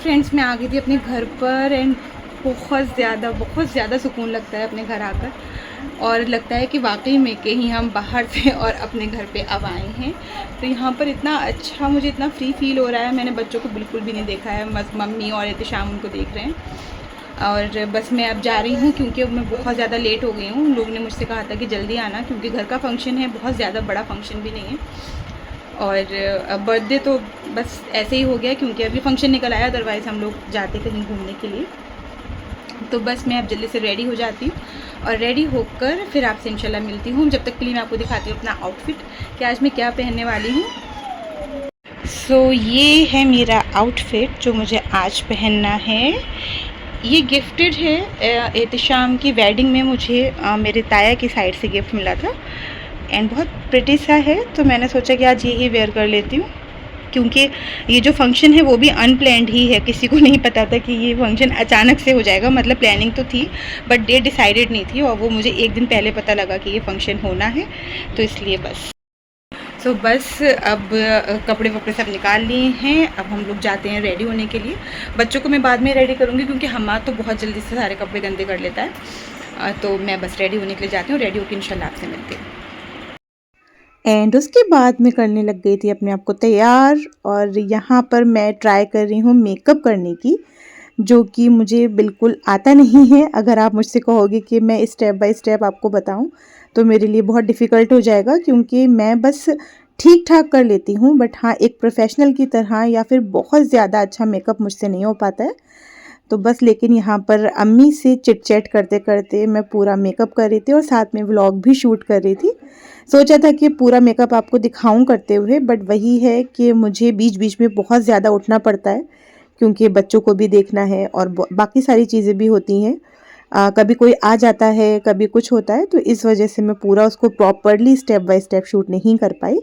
Friends मैं आ गई थी अपने घर पर एंड बहुत ज़्यादा सुकून लगता है अपने घर आकर और लगता है कि वाकई में कि ही हम बाहर से और अपने घर पे अब आए हैं। तो यहाँ पर इतना अच्छा, मुझे इतना फ्री फील हो रहा है। मैंने बच्चों को बिल्कुल भी नहीं देखा है, बस मम्मी और एहतिशाम उनको देख रहे हैं और बस मैं अब जा रही हूँ क्योंकि अब मैं बहुत ज़्यादा लेट हो गई हूँ। लोग ने मुझसे कहा था कि जल्दी आना क्योंकि घर का फंक्शन है, बहुत ज़्यादा बड़ा फंक्शन भी नहीं है और बर्थडे तो बस ऐसे ही हो गया क्योंकि अभी फंक्शन निकल आया, अदरवाइज़ हम लोग जाते कहीं घूमने के लिए। तो बस मैं अब जल्दी से रेडी हो जाती हूँ और रेडी होकर फिर आपसे इंशाल्लाह मिलती हूँ। जब तक के लिए मैं आपको दिखाती हूँ अपना आउटफिट कि आज मैं क्या पहनने वाली हूँ। सो ये है मेरा आउटफिट जो मुझे आज पहनना है। ये गिफ्टेड है एहतिशाम की वेडिंग में, मुझे मेरे ताया की साइड से गिफ्ट मिला था एंड बहुत प्रिटी सा है, तो मैंने सोचा कि आज यही वेयर कर लेती हूँ क्योंकि ये जो फंक्शन है वो भी अनप्लैंड ही है। किसी को नहीं पता था कि ये फंक्शन अचानक से हो जाएगा, मतलब प्लानिंग तो थी बट डेट डिसाइडेड नहीं थी और वो मुझे एक दिन पहले पता लगा कि ये फंक्शन होना है, तो इसलिए बस बस अब कपड़े वपड़े सब निकाल लिए हैं। अब हम लोग जाते हैं रेडी होने के लिए। बच्चों को मैं बाद में रेडी करूँगी क्योंकि हमारा तो बहुत जल्दी से सारे कपड़े गंदे कर लेता है। तो मैं बस रेडी होने के लिए जाती हूँ। रेडी होकर इंशाल्लाह आपसे मिलती हूँ। एंड उसके बाद मैं करने लग गई थी अपने आप को तैयार और यहाँ पर मैं ट्राई कर रही हूँ मेकअप करने की, जो कि मुझे बिल्कुल आता नहीं है। अगर आप मुझसे कहोगे कि मैं स्टेप बाय स्टेप आपको बताऊँ तो मेरे लिए बहुत डिफ़िकल्ट हो जाएगा क्योंकि मैं बस ठीक ठाक कर लेती हूँ, बट हाँ एक प्रोफेशनल की तरह या फिर बहुत ज़्यादा अच्छा मेकअप मुझसे नहीं हो पाता है। तो बस लेकिन यहाँ पर अम्मी से चिट चैट करते करते मैं पूरा मेकअप कर रही थी और साथ में व्लॉग भी शूट कर रही थी। सोचा था कि पूरा मेकअप आपको दिखाऊं करते हुए, बट वही है कि मुझे बीच बीच में बहुत ज़्यादा उठना पड़ता है क्योंकि बच्चों को भी देखना है और बाकी सारी चीज़ें भी होती हैं। कभी कोई आ जाता है, कभी कुछ होता है, तो इस वजह से मैं पूरा उसको properly step by step shoot नहीं कर पाई।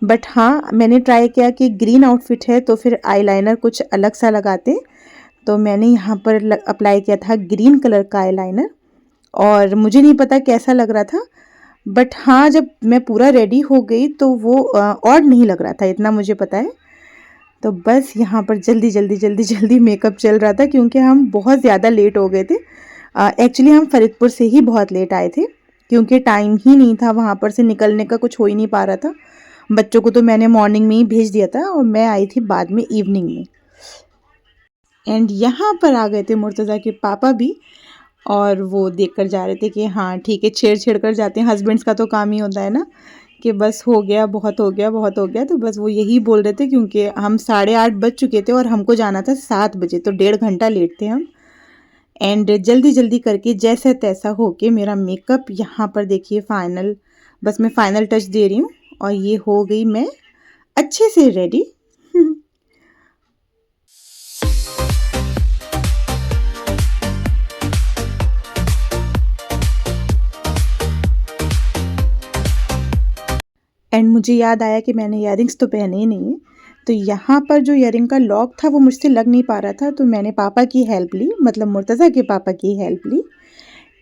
बट हाँ मैंने ट्राई किया कि ग्रीन आउटफिट है तो फिर आईलाइनर कुछ अलग सा लगाते, तो मैंने यहाँ पर अप्लाई किया था ग्रीन कलर का आईलाइनर और मुझे नहीं पता कैसा लग रहा था, बट हाँ जब मैं पूरा रेडी हो गई तो वो ऑड नहीं लग रहा था, इतना मुझे पता है। तो बस यहाँ पर जल्दी जल्दी जल्दी जल्दी मेकअप चल रहा था क्योंकि हम बहुत ज़्यादा लेट हो गए थे। एक्चुअली हम फरीदपुर से ही बहुत लेट आए थे क्योंकि टाइम ही नहीं था, वहाँ पर से निकलने का कुछ हो ही नहीं पा रहा था। बच्चों को तो मैंने मॉर्निंग में ही भेज दिया था और मैं आई थी बाद में इवनिंग में। एंड यहाँ पर आ गए थे मुर्तज़ा के पापा भी और वो देख कर जा रहे थे कि हाँ ठीक है, छेड़ छेड़ कर जाते हैं। हस्बैंड्स का तो काम ही होता है ना कि बस हो गया, बहुत हो गया, बहुत हो गया। तो बस वो यही बोल रहे थे क्योंकि हम 8:30 बज चुके थे और हमको जाना था 7 बजे, तो 1.5 घंटा लेट थे हम। एंड जल्दी जल्दी करके जैसा तैसा होके मेरा मेकअप यहाँ पर देखिए फाइनल, बस मैं फाइनल टच दे रही हूँ और ये हो गई मैं अच्छे से रेडी। एंड मुझे याद आया कि मैंने इयररिंग्स तो पहने ही नहीं है, तो यहाँ पर जो इयररिंग का लॉक था वो मुझसे लग नहीं पा रहा था, तो मैंने पापा की हेल्प ली, मतलब मुर्तज़ा के पापा की हेल्प ली।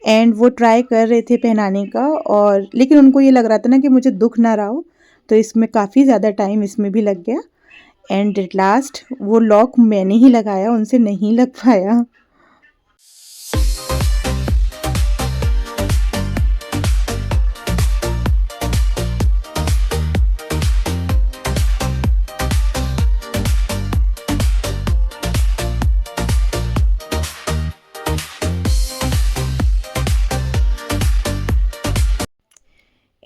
एंड वो ट्राई कर रहे थे पहनाने का, और लेकिन उनको ये लग रहा था ना कि मुझे दुख ना रहा हो, तो इसमें काफ़ी ज़्यादा टाइम इसमें भी लग गया। एंड एट लास्ट वो लॉक मैंने ही लगाया, उनसे नहीं लग पाया।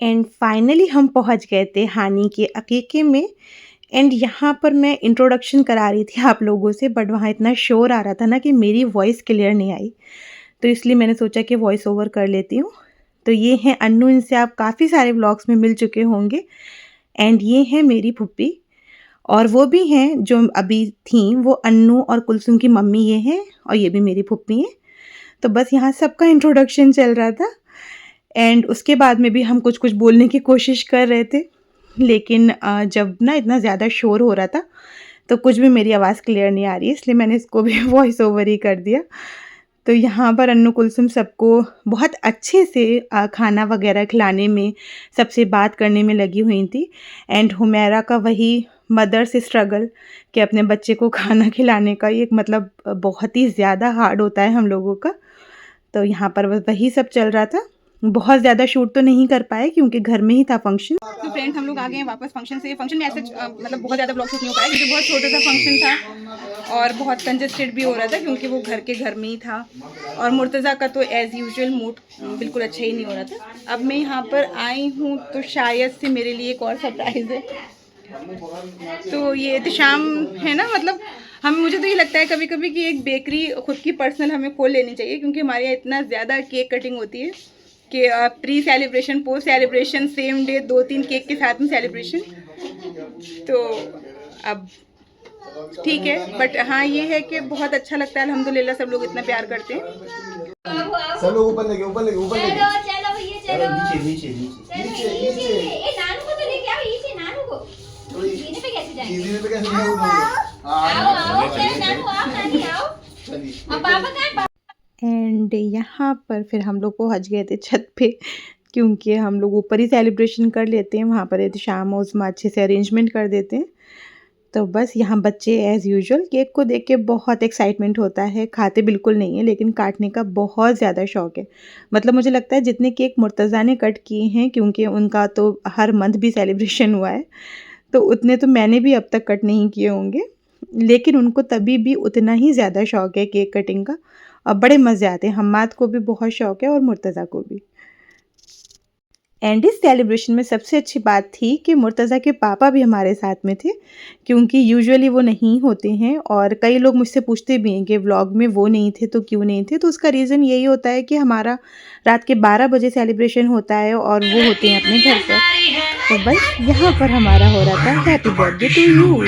एंड फाइनली हम पहुंच गए थे हानी के अकीके में। एंड यहाँ पर मैं इंट्रोडक्शन करा रही थी आप लोगों से, बट वहाँ इतना शोर आ रहा था ना कि मेरी वॉइस क्लियर नहीं आई, तो इसलिए मैंने सोचा कि वॉइस ओवर कर लेती हूँ। तो ये हैं अन्नू, इनसे आप काफ़ी सारे व्लॉग्स में मिल चुके होंगे। एंड ये हैं मेरी फुप्पी, और वो भी हैं जो अभी थी, वो अन्नू और कुलसुम की मम्मी ये हैं, और ये भी मेरी फुप्पी हैं। तो बस यहाँ सबका इंट्रोडक्शन चल रहा था। एंड उसके बाद में भी हम कुछ कुछ बोलने की कोशिश कर रहे थे, लेकिन जब ना इतना ज़्यादा शोर हो रहा था तो कुछ भी मेरी आवाज़ क्लियर नहीं आ रही है, इसलिए मैंने इसको भी वॉइस ओवर ही कर दिया। तो यहाँ पर अन्नू कुलसुम सबको बहुत अच्छे से खाना वगैरह खिलाने में, सबसे बात करने में लगी हुई थी। एंड हुमैरा का वही मदर्स स्ट्रगल कि अपने बच्चे को खाना खिलाने का ये मतलब बहुत ही ज़्यादा हार्ड होता है हम लोगों का। तो यहाँ पर बस वही सब चल रहा था। बहुत ज़्यादा शूट तो नहीं कर पाए क्योंकि घर में ही था फंक्शन। तो फ्रेंड्स हम लोग आ गए हैं वापस फंक्शन से। फंक्शन में ऐसे मतलब बहुत ज़्यादा ब्लॉग शूट नहीं हो पाया क्योंकि बहुत छोटा सा फंक्शन था और बहुत कंजस्टेड भी हो रहा था क्योंकि वो घर में ही था। और मुर्तज़ा का तो एज़ यूजुअल मूड बिल्कुल अच्छा ही नहीं हो रहा था। अब मैं यहाँ पर आई हूँ तो शायद से मेरे लिए एक और सरप्राइज़ है। तो ये एहतिशाम है ना, मतलब मुझे तो ये लगता है कभी कभी कि एक बेकरी खुद की पर्सनल हमें खोल लेनी चाहिए क्योंकि हमारे यहाँ इतना ज़्यादा केक कटिंग होती है कि pre celebration, post celebration, same day 2-3 cake के साथ में सेलिब्रेशन। तो अब ठीक है, बट हाँ ये है कि बहुत अच्छा लगता है अल्हम्दुलिल्लाह, सब लोग इतना प्यार करते हैं। सब लोग ऊपर लेके चलो भैया चलो नीचे ए नानू को तो लेके आओ, नीचे नानू को सीधे पे कैसे जाएंगे? आओ नानू आओ, नानी आओ। अब पापा कहाँ? एंड यहाँ पर फिर हम लोग पहुँच गए थे छत पे क्योंकि हम लोग ऊपर ही सेलिब्रेशन कर लेते हैं, वहाँ पर एहतिशाम उस्मा अच्छे से अरेंजमेंट कर देते हैं। तो बस यहाँ बच्चे एज़ यूजुअल केक को देख के बहुत एक्साइटमेंट होता है, खाते बिल्कुल नहीं है लेकिन काटने का बहुत ज़्यादा शौक़ है। मतलब मुझे लगता है जितने केक मुर्तज़ा ने कट किए हैं, क्योंकि उनका तो हर मंथ भी सेलिब्रेशन हुआ है, तो उतने तो मैंने भी अब तक कट नहीं किए होंगे, लेकिन उनको तभी भी उतना ही ज़्यादा शौक़ है केक कटिंग का और बड़े मज़े आते हैं। हम्माद को भी बहुत शौक़ है और मुर्तज़ा को भी। एंड इस सेलिब्रेशन में सबसे अच्छी बात थी कि मुर्तज़ा के पापा भी हमारे साथ में थे क्योंकि यूजुअली वो नहीं होते हैं और कई लोग मुझसे पूछते भी हैं कि व्लॉग में वो नहीं थे तो क्यों नहीं थे। तो उसका रीज़न यही होता है कि हमारा रात के 12 बजे सेलिब्रेशन होता है और वो होते हैं अपने घर पर। तो बस यहाँ पर हमारा हो रहा था happy birthday to you.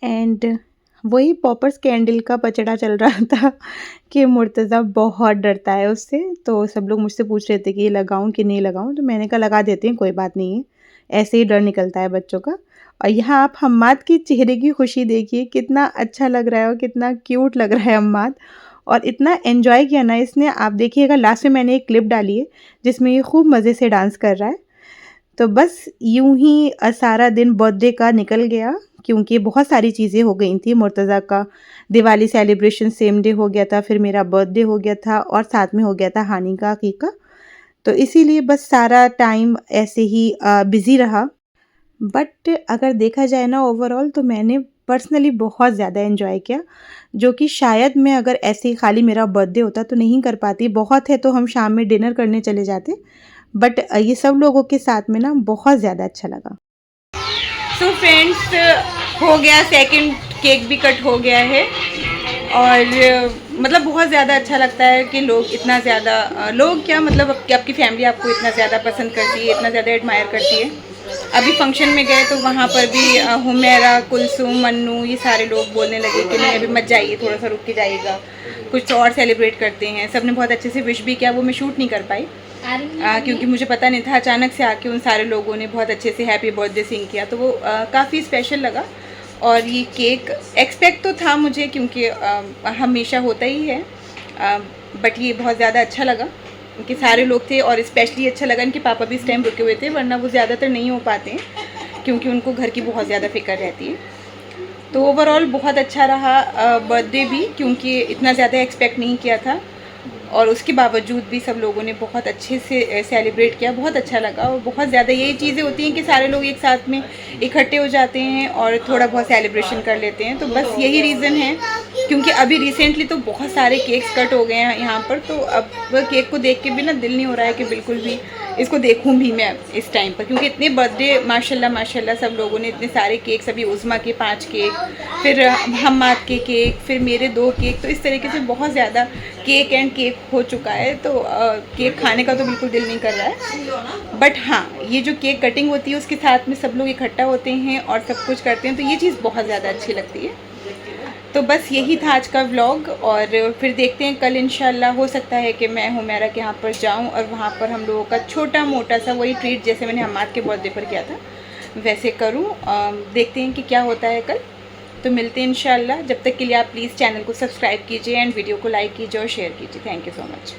And वही पॉपर्स कैंडल का पचड़ा चल रहा था कि मुर्तज़ा बहुत डरता है उससे। तो सब लोग मुझसे पूछ रहे थे कि ये लगाऊं कि नहीं लगाऊं, तो मैंने कहा लगा देते हैं, कोई बात नहीं है, ऐसे ही डर निकलता है बच्चों का। और यहाँ आप हम्माद के चेहरे की खुशी देखिए, कितना अच्छा लग रहा है और कितना क्यूट लग रहा है हम्माद, और इतना एंजॉय किया ना इसने। आप देखिएगा लास्ट में मैंने एक क्लिप डाली है जिसमें ये खूब मज़े से डांस कर रहा है। तो बस यूं ही सारा दिन बर्थडे का निकल गया क्योंकि बहुत सारी चीज़ें हो गई थी। मुर्तज़ा का दिवाली सेलिब्रेशन सेम डे हो गया था, फिर मेरा बर्थडे हो गया था और साथ में हो गया था हानी का अकीका। तो इसीलिए बस सारा टाइम ऐसे ही बिज़ी रहा। बट अगर देखा जाए ना ओवरऑल, तो मैंने पर्सनली बहुत ज़्यादा एंजॉय किया, जो कि शायद मैं अगर ऐसे ही खाली मेरा बर्थडे होता तो नहीं कर पाती। बहुत है तो हम शाम में डिनर करने चले जाते, बट ये सब लोगों के साथ में ना बहुत ज़्यादा अच्छा लगा। सो फ्रेंड्स, हो गया, सेकंड केक भी कट हो गया है और मतलब बहुत ज़्यादा अच्छा लगता है कि लोग इतना ज़्यादा, लोग क्या मतलब आपकी फैमिली आपको इतना ज़्यादा पसंद करती है, इतना ज़्यादा एडमायर करती है। अभी फंक्शन में गए तो वहाँ पर भी हुमैरा, कुलसूम, मन्नू, ये सारे लोग बोलने लगे कि नहीं अभी मत जाइए, थोड़ा सा रुक के जाइएगा, कुछ और सेलिब्रेट करते हैं। सब ने बहुत अच्छे से विश भी किया। वो मैं शूट नहीं कर पाई क्योंकि मुझे पता नहीं था। अचानक से आके उन सारे लोगों ने बहुत अच्छे से हैप्पी बर्थडे सिंग किया, तो वो काफ़ी स्पेशल लगा। और ये केक एक्सपेक्ट तो था मुझे क्योंकि हमेशा होता ही है, बट ये बहुत ज़्यादा अच्छा लगा कि सारे लोग थे और स्पेशली अच्छा लगा इनके पापा भी इस टाइम रुके हुए थे, वरना वो ज़्यादातर नहीं हो पाते हैं क्योंकि उनको घर की बहुत ज़्यादा फिक्र रहती है। तो ओवरऑल बहुत अच्छा रहा बर्थडे भी, क्योंकि इतना ज़्यादा एक्सपेक्ट नहीं किया था और उसके बावजूद भी सब लोगों ने बहुत अच्छे से सेलिब्रेट किया। बहुत अच्छा लगा और बहुत ज़्यादा यही चीज़ें होती हैं कि सारे लोग एक साथ में इकट्ठे हो जाते हैं और थोड़ा बहुत सेलिब्रेशन कर लेते हैं। तो बस यही रीज़न है, क्योंकि अभी रिसेंटली तो बहुत सारे केक्स कट हो गए हैं यहाँ पर, तो अब केक को देख के भी ना दिल नहीं हो रहा है कि बिल्कुल भी इसको देखूं भी मैं इस टाइम पर, क्योंकि इतने बर्थडे माशाल्लाह माशाल्लाह सब लोगों ने इतने सारे केक्स, अभी उस्मा के 5 केक, फिर हम्माद के केक, फिर मेरे 2 केक, तो इस तरीके से बहुत ज़्यादा केक एंड केक हो चुका है। तो केक खाने का तो बिल्कुल दिल नहीं कर रहा है। बट हाँ, ये जो केक कटिंग होती है उसके साथ में सब लोग इकट्ठा होते हैं और सब कुछ करते हैं, तो ये चीज़ बहुत ज़्यादा अच्छी लगती है। तो बस यही था आज का व्लॉग, और फिर देखते हैं कल इंशाल्लाह। हो सकता है कि मैं हुमैरा के यहाँ पर जाऊँ और वहाँ पर हम लोगों का छोटा मोटा सा वही ट्रीट जैसे मैंने हमाद के बर्थडे पर किया था वैसे करूँ। देखते हैं कि क्या होता है कल। तो मिलते हैं इंशाल्लाह। जब तक के लिए आप प्लीज़ चैनल को सब्सक्राइब कीजिए एंड वीडियो को लाइक कीजिए और शेयर कीजिए। Thank you so much.